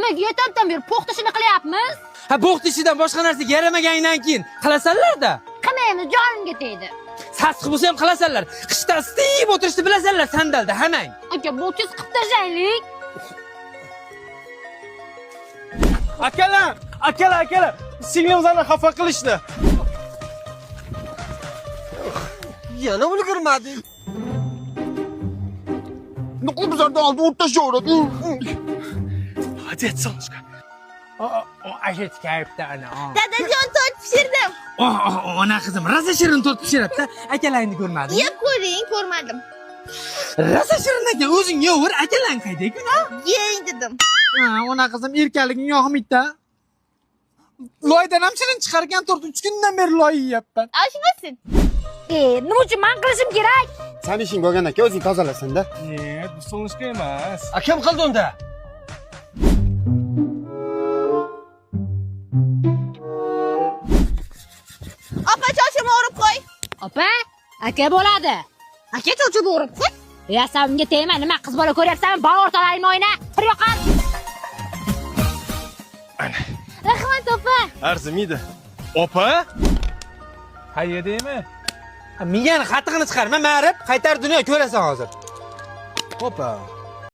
Nimaga yetamdan beri po'xt ishini qilyapmiz? Ha, bo'xt ishidan boshqa narsaga yaramagandan keyin qilasanlar-da. Qilmaymiz, jonimga tegdi. Sassiq bo'lsa ham qilasanlar. Qishda isitib o'tirishni bilasanlar sandalda hamang. Aka, bu tez qilib tashlaylik. Akalar, singlimizni xafa qilishdi. Yana ulgurmading. Nuqul bizlarni oldi o'rtashaveradi. Hadi solishga. Ajit kayfda ana. Dadajon tort pishirdim. Ona qizim, raza shirin tort pishiradi-da. Akalarni ko'rmading? Yeb ko'ring, ko'rmadim. Raza shirin ekan, o'zing yeyver, akalang qayda-ku? Yeng dedim. Ha, ona qizim erkaliging yoqmaydi-da. Loydan ham shirin chiqargan tort 3 kundan beri loy yeyapman. Oshmasin. Nima uchun men qilishim kerak? Sen ishing bo'lgan aka, o'zing tozalasan-da. Bu solishga emas. Kim qildi unda? Opa, choshimni o'rib qo'y. Opa, aka bo'ladi. Aka, chochimni o'rib qo'y. Ya sen unga tegma, nima qiz bola ko'ryapsanmi? Bor o'rtalaringni o'yna. Bir yoqqa. Rahmat opa. Arzimaydi. Opa? Qayerdaymi? Miyani qattig'ini chiqarma, ma'rif, qaytar dunyo ko'rasan hozir. Opa.